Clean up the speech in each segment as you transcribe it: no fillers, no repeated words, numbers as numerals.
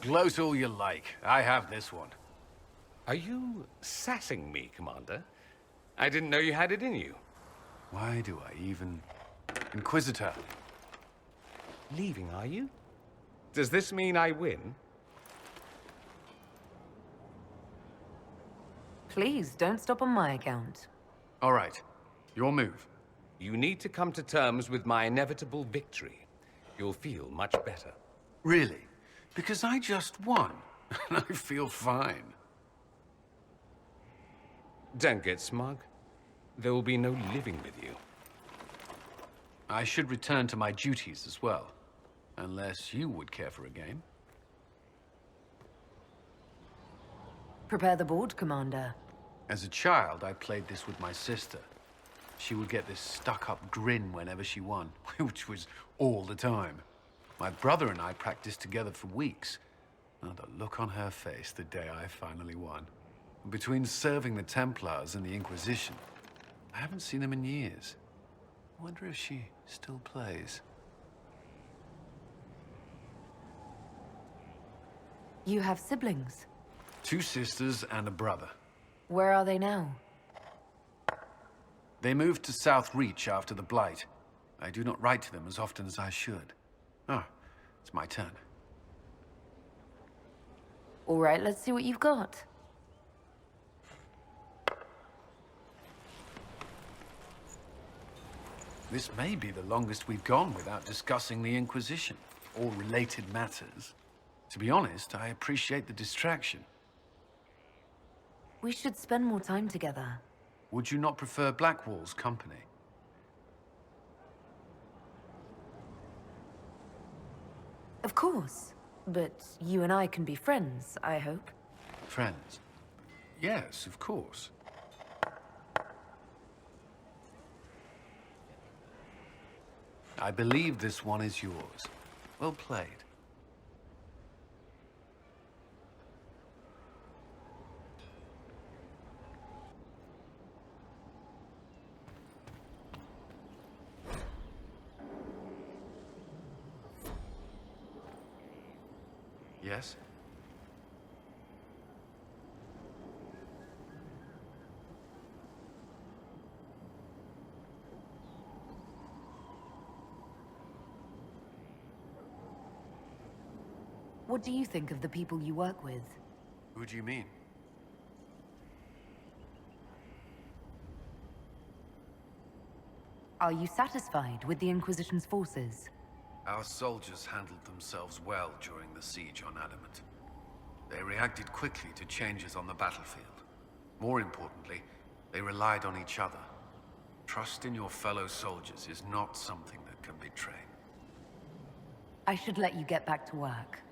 Gloat all you like. I have this one. Are you sassing me, Commander? I didn't know you had it in you. Why do I even... Inquisitor. Leaving, are you? Does this mean I win? Please, don't stop on my account. All right. Your move. You need to come to terms with my inevitable victory. You'll feel much better. Really? Because I just won. And I feel fine. Don't get smug. There will be no living with you. I should return to my duties as well. Unless you would care for a game. Prepare the board, Commander. As a child, I played this with my sister. She would get this stuck-up grin whenever she won, which was all the time. My brother and I practiced together for weeks. Oh, the look on her face the day I finally won. Between serving the Templars and the Inquisition, I haven't seen them in years. I wonder if she still plays. You have siblings? 2 sisters and a brother. Where are they now? They moved to South Reach after the Blight. I do not write to them as often as I should. Ah, it's my turn. All right, let's see what you've got. This may be the longest we've gone without discussing the Inquisition, or related matters. To be honest, I appreciate the distraction. We should spend more time together. Would you not prefer Blackwall's company? Of course. But you and I can be friends, I hope. Friends? Yes, of course. I believe this one is yours. Well played. Yes? What do you think of the people you work with? Who do you mean? Are you satisfied with the Inquisition's forces? Our soldiers handled themselves well during the siege on Adamant. They reacted quickly to changes on the battlefield. More importantly, they relied on each other. Trust in your fellow soldiers is not something that can be trained. I should let you get back to work.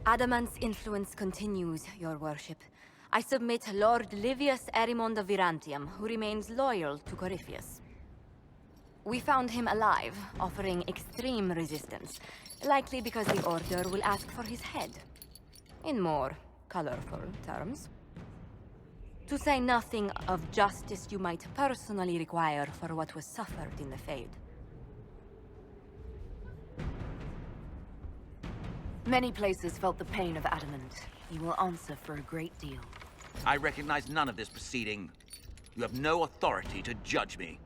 Adamant's influence continues, your worship. I submit Lord Livius Erimond of Virantium, who remains loyal to Corypheus. We found him alive, offering extreme resistance, likely because the Order will ask for his head. In more colorful terms. To say nothing of justice you might personally require for what was suffered in the Fade. Many places felt the pain of Adamant. You will answer for a great deal. I recognize none of this proceeding. You have no authority to judge me.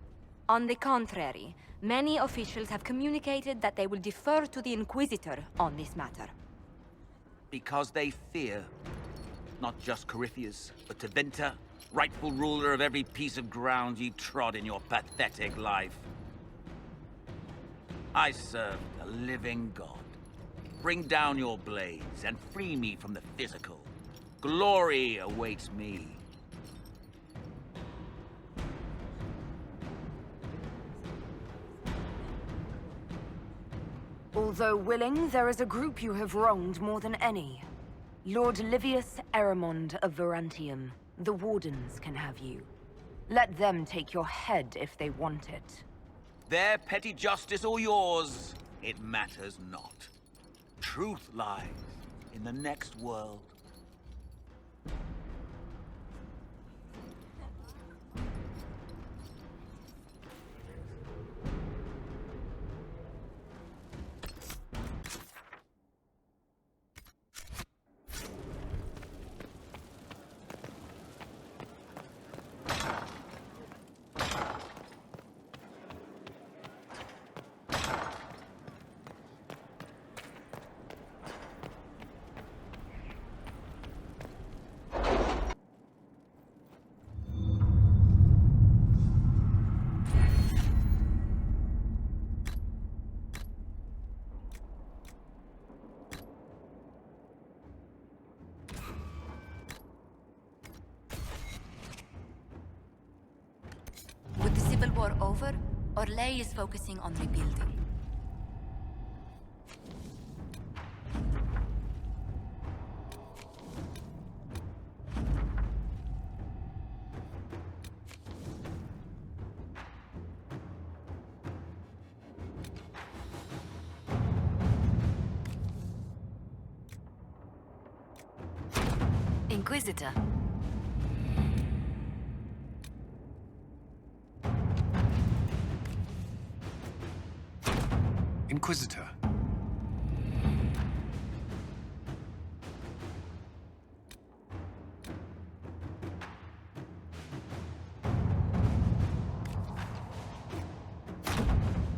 On the contrary, many officials have communicated that they will defer to the Inquisitor on this matter. Because they fear. Not just Corypheus, but Teventa, rightful ruler of every piece of ground ye trod in your pathetic life. I serve the living God. Bring down your blades and free me from the physical. Glory awaits me. Although willing, there is a group you have wronged more than any. Lord Livius Erimond of Virantium. The Wardens can have you. Let them take your head if they want it. Their petty justice or yours, it matters not. Truth lies in the next world. With the Civil War over, Orlais is focusing on rebuilding. Inquisitor. Inquisitor.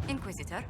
Inquisitor.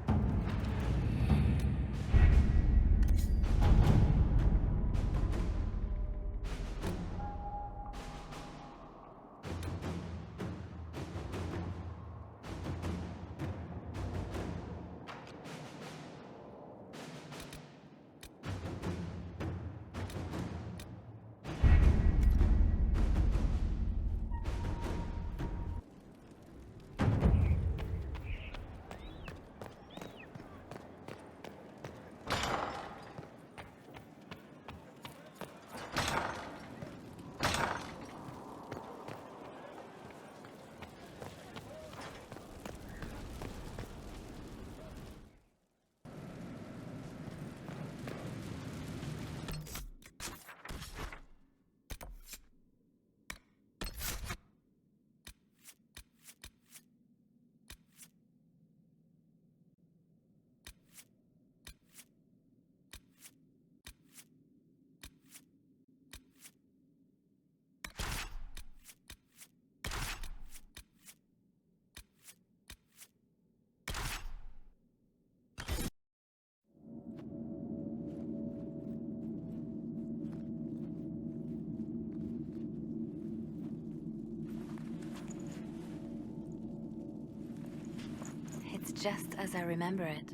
It's just as I remember it.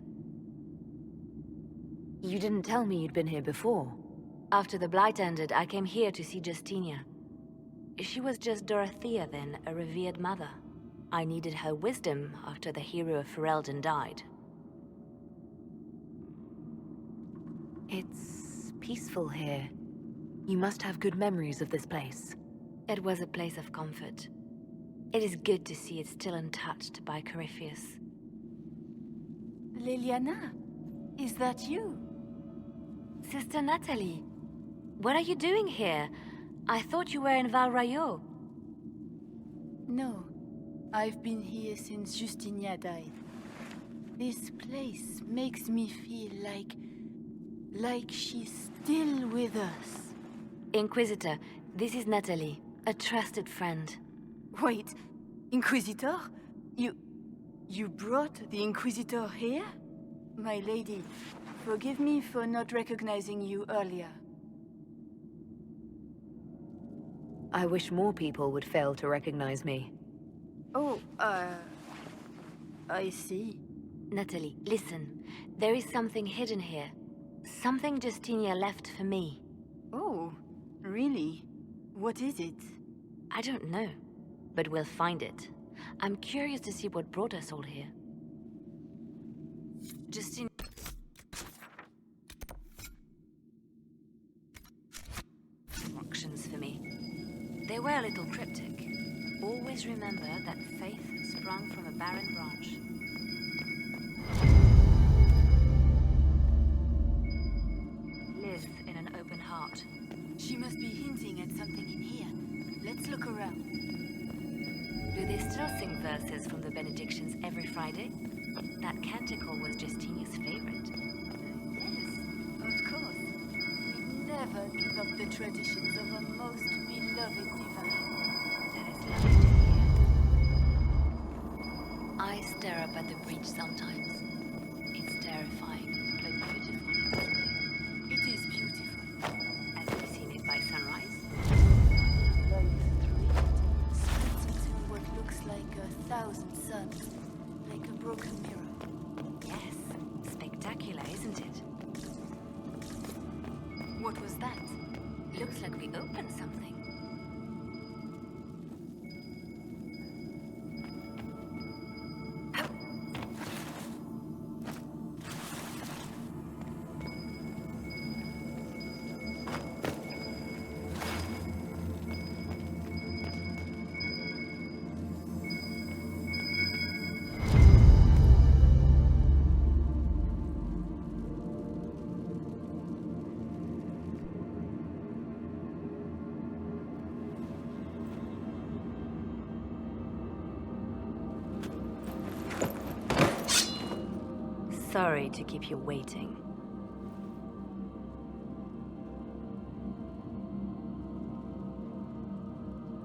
You didn't tell me you'd been here before. After the Blight ended, I came here to see Justinia. She was just Dorothea then, a revered mother. I needed her wisdom after the hero of Ferelden died. It's peaceful here. You must have good memories of this place. It was a place of comfort. It is good to see it still untouched by Corypheus. Leliana, is that you? Sister Natalie, what are you doing here? I thought you were in Val Rayo. No, I've been here since Justinia died. This place makes me feel like she's still with us. Inquisitor, this is Natalie, a trusted friend. Wait, Inquisitor? You brought the Inquisitor here? My lady, forgive me for not recognizing you earlier. I wish more people would fail to recognize me. Oh, I see. Natalie, listen. There is something hidden here. Something Justinia left for me. Oh, really? What is it? I don't know, but we'll find it. I'm curious to see what brought us all here. Justinia... Instructions for me. They were a little cryptic. Always remember that faith sprung from a barren branch. masses from the benedictions every Friday? That canticle was Justinia's favorite. Yes, of course. We never give up the traditions of a most beloved divine. That is lovely to hear. I stare up at the breach sometimes. It's terrifying, but beautiful in its way. It is beautiful. As you've seen it by sunrise? Like three splits into what looks like 1,000 suns. Like a broken mirror. Yes. Spectacular, isn't it? What was that? Looks like we opened something. Sorry to keep you waiting.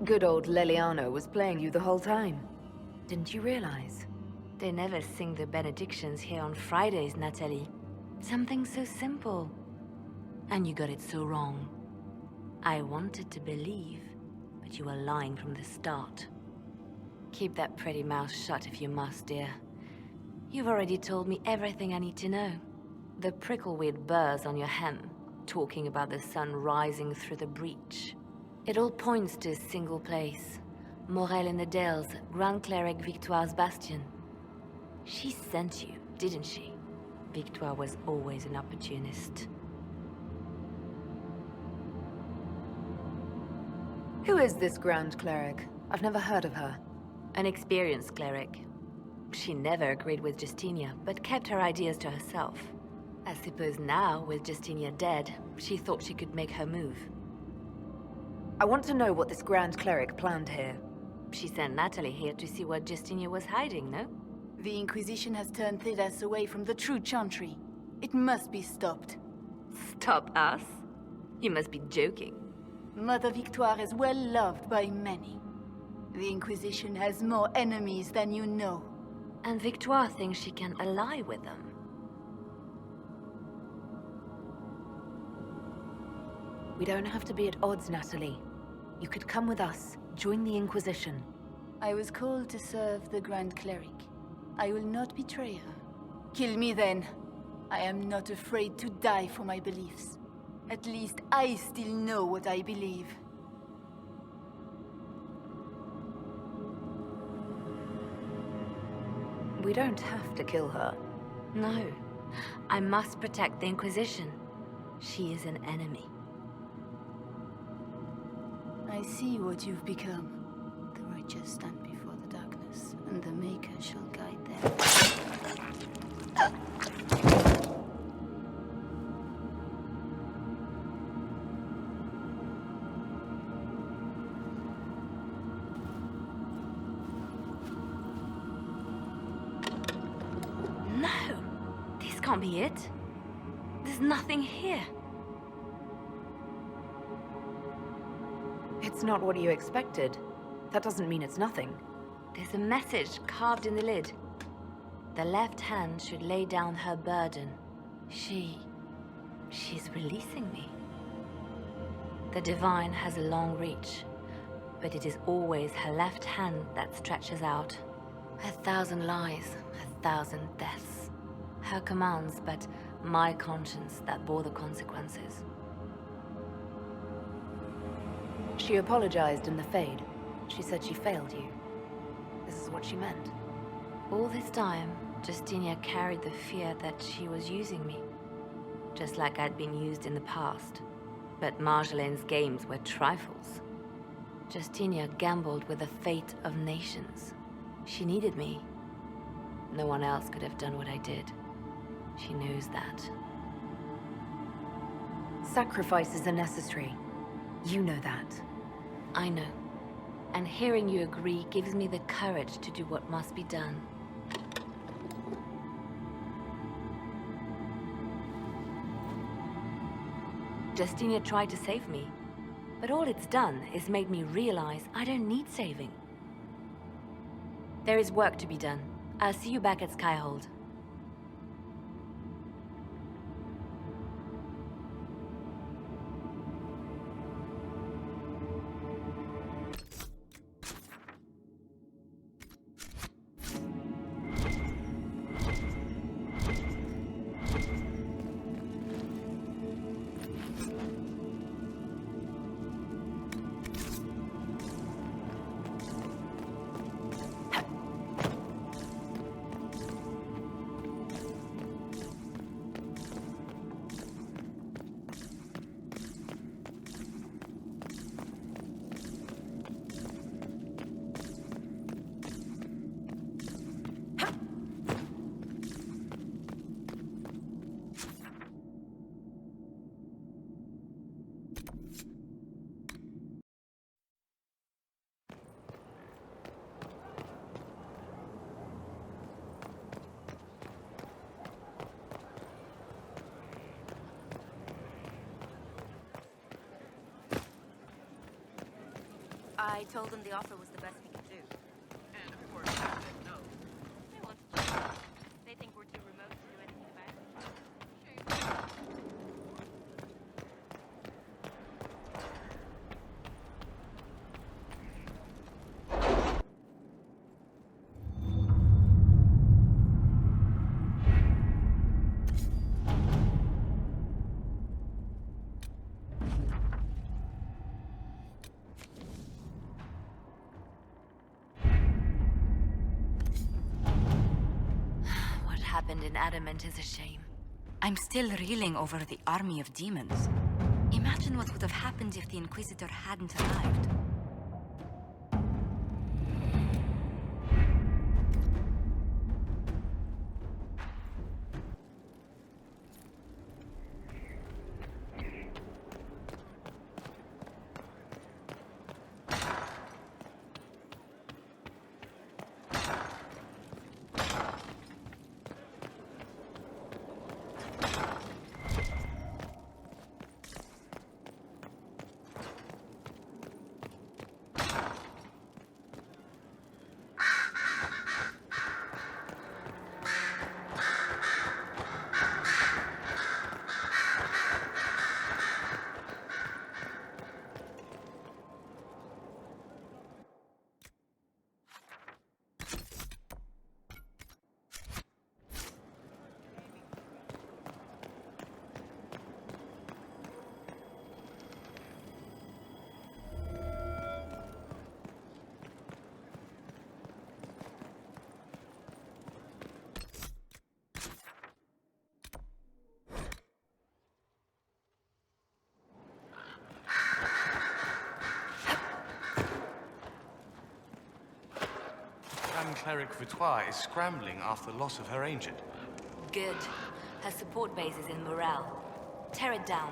Good old Leliana was playing you the whole time. Didn't you realize? They never sing the benedictions here on Fridays, Natalie. Something so simple. And you got it so wrong. I wanted to believe, but you were lying from the start. Keep that pretty mouth shut if you must, dear. You've already told me everything I need to know. The prickleweed burrs on your hem, talking about the sun rising through the breach. It all points to a single place. Morel in the Dales, Grand Cleric Victoire's bastion. She sent you, didn't she? Victoire was always an opportunist. Who is this Grand Cleric? I've never heard of her. An experienced cleric. She never agreed with Justinia, but kept her ideas to herself. I suppose now, with Justinia dead, she thought she could make her move. I want to know what this Grand Cleric planned here. She sent Natalie here to see what Justinia was hiding, no? The Inquisition has turned Thedas away from the true Chantry. It must be stopped. Stop us? You must be joking. Mother Victoire is well loved by many. The Inquisition has more enemies than you know. And Victoire thinks she can ally with them. We don't have to be at odds, Natalie. You could come with us, join the Inquisition. I was called to serve the Grand Cleric. I will not betray her. Kill me then. I am not afraid to die for my beliefs. At least I still know what I believe. We don't have to kill her. No. I must protect the Inquisition. She is an enemy. I see what you've become. The righteous stand before the darkness, and the Maker shall guide them. No! This can't be it. There's nothing here. It's not what you expected. That doesn't mean it's nothing. There's a message carved in the lid. The left hand should lay down her burden. She's releasing me. The Divine has a long reach, but it is always her left hand that stretches out. 1,000 lies, 1,000 deaths. Her commands, but my conscience that bore the consequences. She apologized in the Fade. She said she failed you. This is what she meant. All this time, Justinia carried the fear that she was using me. Just like I'd been used in the past. But Marjolaine's games were trifles. Justinia gambled with the fate of nations. She needed me. No one else could have done what I did. She knows that. Sacrifices are necessary. You know that. I know. And hearing you agree gives me the courage to do what must be done. Justinia tried to save me, but all it's done is made me realize I don't need saving. There is work to be done. I'll see you back at Skyhold. I told them the offer was the best we could do. And of course, I said no. They won't stop. They think we're too remote to do anything about it. What happened in Adamant is a shame. I'm still reeling over the army of demons. Imagine what would have happened if the Inquisitor hadn't arrived. Cleric Vitois is scrambling after the loss of her ancient. Good. Her support base is in Morale. Tear it down.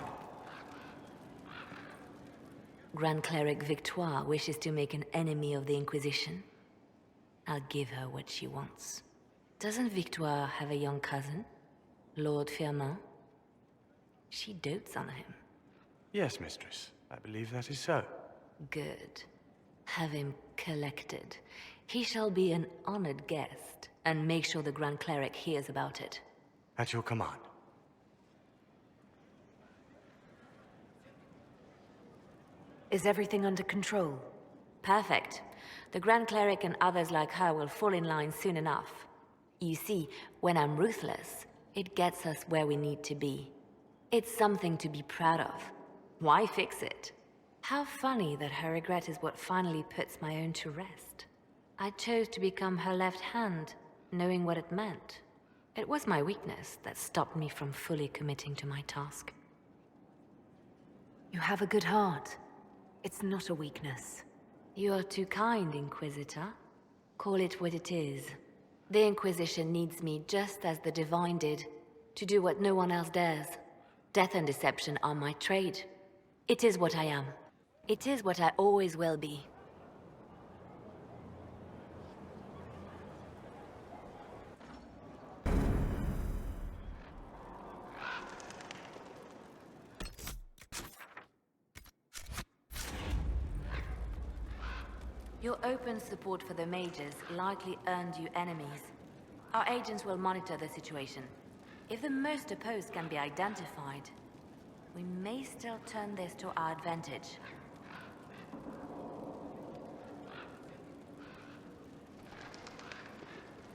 Grand Cleric Victoire wishes to make an enemy of the Inquisition. I'll give her what she wants. Doesn't Victoire have a young cousin? Lord Firmin? She dotes on him. Yes, mistress. I believe that is so. Good. Have him collected. He shall be an honored guest, and make sure the Grand Cleric hears about it. At your command. Is everything under control? Perfect. The Grand Cleric and others like her will fall in line soon enough. You see, when I'm ruthless, it gets us where we need to be. It's something to be proud of. Why fix it? How funny that her regret is what finally puts my own to rest. I chose to become her left hand, knowing what it meant. It was my weakness that stopped me from fully committing to my task. You have a good heart. It's not a weakness. You are too kind, Inquisitor. Call it what it is. The Inquisition needs me just as the Divine did, to do what no one else dares. Death and deception are my trade. It is what I am. It is what I always will be. Your open support for the mages likely earned you enemies. Our agents will monitor the situation. If the most opposed can be identified, we may still turn this to our advantage.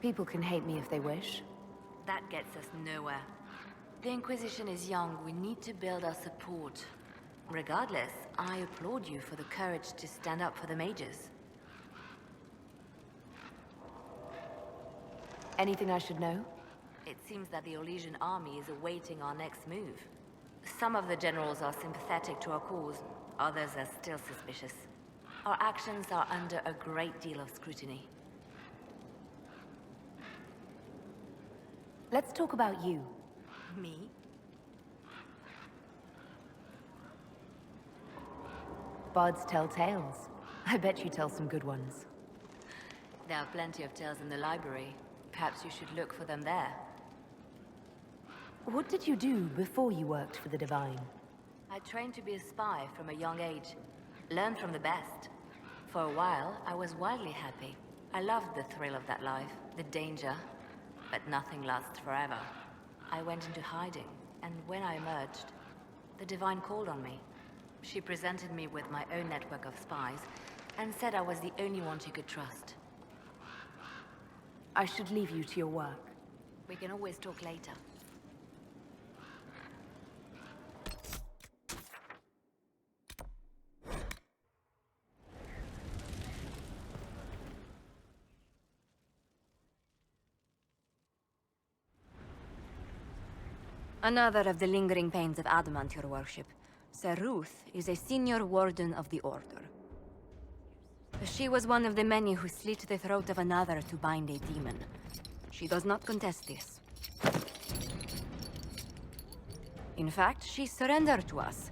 People can hate me if they wish. That gets us nowhere. The Inquisition is young. We need to build our support. Regardless, I applaud you for the courage to stand up for the mages. Anything I should know? It seems that the Orlesian army is awaiting our next move. Some of the generals are sympathetic to our cause, others are still suspicious. Our actions are under a great deal of scrutiny. Let's talk about you. Me? Bards tell tales. I bet you tell some good ones. There are plenty of tales in the library. Perhaps you should look for them there. What did you do before you worked for the Divine? I trained to be a spy from a young age. Learned from the best. For a while, I was wildly happy. I loved the thrill of that life, the danger. But nothing lasts forever. I went into hiding, and when I emerged, the Divine called on me. She presented me with my own network of spies, and said I was the only one she could trust. I should leave you to your work. We can always talk later. Another of the lingering pains of Adamant, your worship. Sir Ruth is a senior warden of the Order. She was one of the many who slit the throat of another to bind a demon. She does not contest this. In fact, she surrendered to us.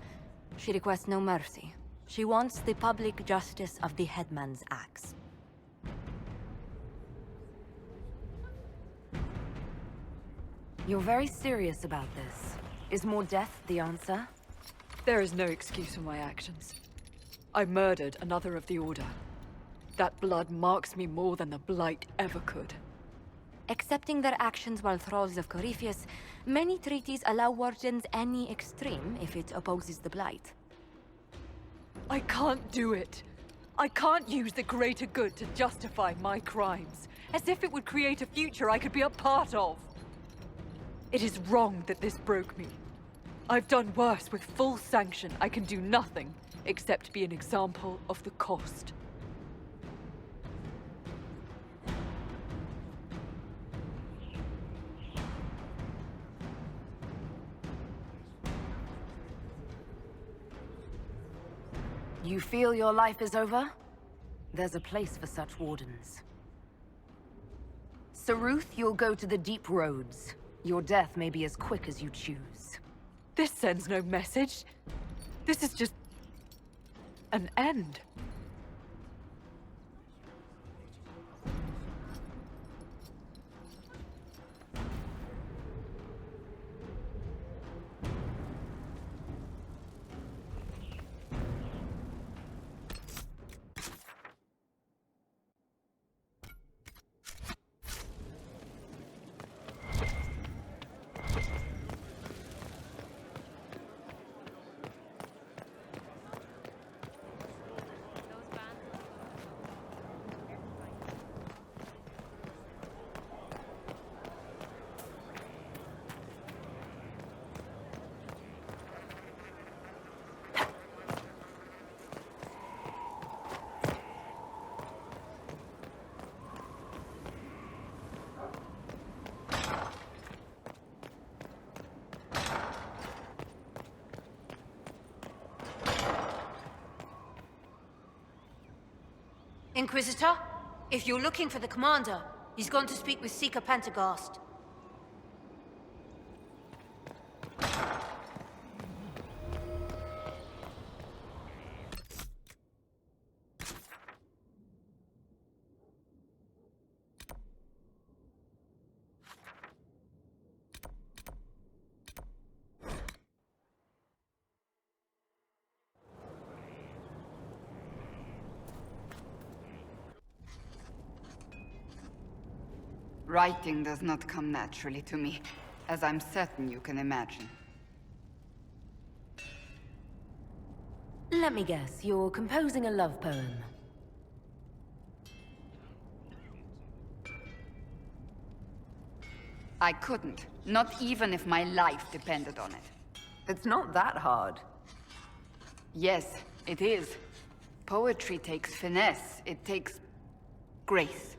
She requests no mercy. She wants the public justice of the headman's axe. You're very serious about this. Is more death the answer? There is no excuse for my actions. I murdered another of the Order. That blood marks me more than the Blight ever could. Accepting their actions while thralls of Corypheus, many treaties allow wardens any extreme if it opposes the Blight. I can't do it. I can't use the greater good to justify my crimes, as if it would create a future I could be a part of. It is wrong that this broke me. I've done worse with full sanction. I can do nothing except be an example of the cost. You feel your life is over? There's a place for such wardens. Sir Ruth, you'll go to the deep roads. Your death may be as quick as you choose. This sends no message. This is just an end. Inquisitor, if you're looking for the commander, he's gone to speak with Seeker Pentecost. Writing does not come naturally to me, as I'm certain you can imagine. Let me guess, you're composing a love poem. I couldn't. Not even if my life depended on it. It's not that hard. Yes, it is. Poetry takes finesse. It takes... grace.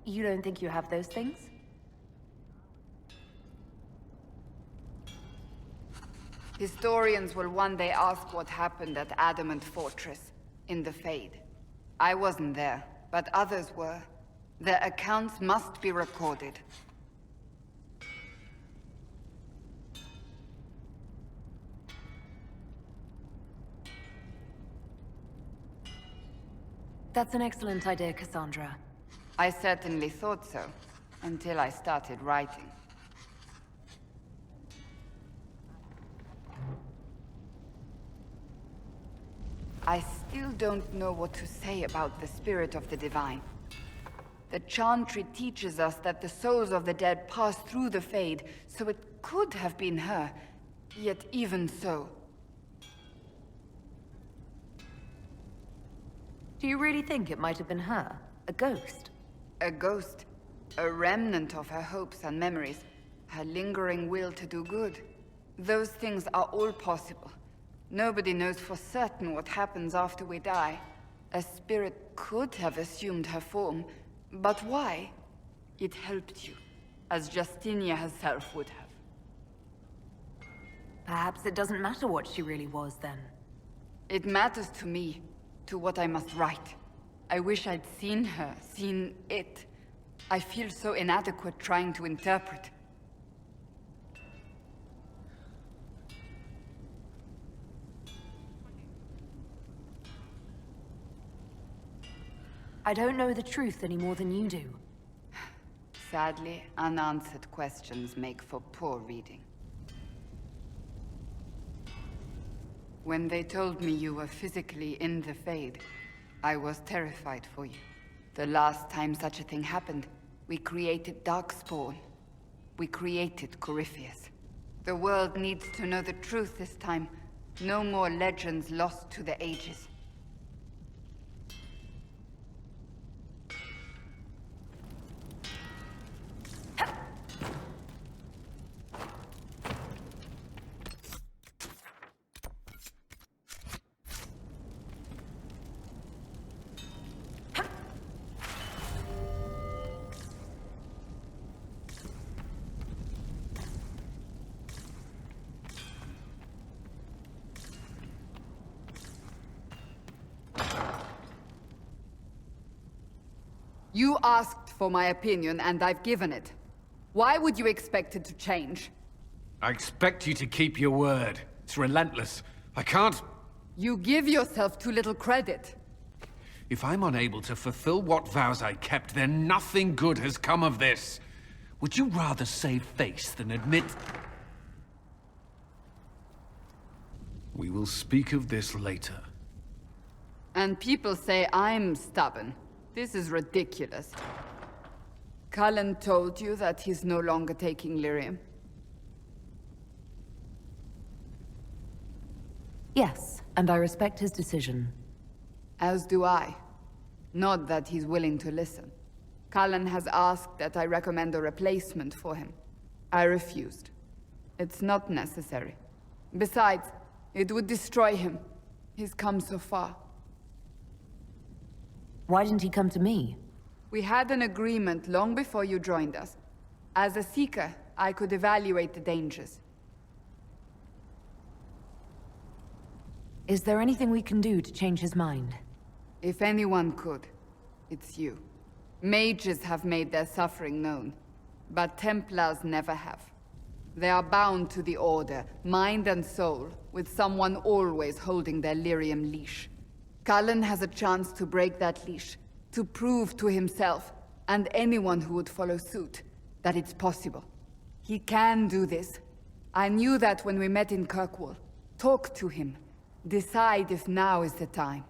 You don't think you have those things? Historians will one day ask what happened at Adamant Fortress, in the Fade. I wasn't there, but others were. Their accounts must be recorded. That's an excellent idea, Cassandra. I certainly thought so, until I started writing. I still don't know what to say about the spirit of the divine. The Chantry teaches us that the souls of the dead pass through the Fade, so it could have been her. Yet even so... Do you really think it might have been her? A ghost? A ghost. A remnant of her hopes and memories. Her lingering will to do good. Those things are all possible. Nobody knows for certain what happens after we die. A spirit could have assumed her form, but why? It helped you, as Justinia herself would have. Perhaps it doesn't matter what she really was, then. It matters to me, to what I must write. I wish I'd seen her, seen it. I feel so inadequate trying to interpret. I don't know the truth any more than you do. Sadly, unanswered questions make for poor reading. When they told me you were physically in the Fade, I was terrified for you. The last time such a thing happened, we created Darkspawn. We created Corypheus. The world needs to know the truth this time. No more legends lost to the ages. You asked for my opinion, and I've given it. Why would you expect it to change? I expect you to keep your word. It's relentless. I can't... You give yourself too little credit. If I'm unable to fulfill what vows I kept, then nothing good has come of this. Would you rather save face than admit... We will speak of this later. And people say I'm stubborn. This is ridiculous. Cullen told you that he's no longer taking lyrium? Yes, and I respect his decision. As do I. Not that he's willing to listen. Cullen has asked that I recommend a replacement for him. I refused. It's not necessary. Besides, it would destroy him. He's come so far. Why didn't he come to me? We had an agreement long before you joined us. As a Seeker, I could evaluate the dangers. Is there anything we can do to change his mind? If anyone could, it's you. Mages have made their suffering known, but Templars never have. They are bound to the Order, mind and soul, with someone always holding their lyrium leash. Cullen has a chance to break that leash, to prove to himself, and anyone who would follow suit, that it's possible. He can do this. I knew that when we met in Kirkwall. Talk to him. Decide if now is the time.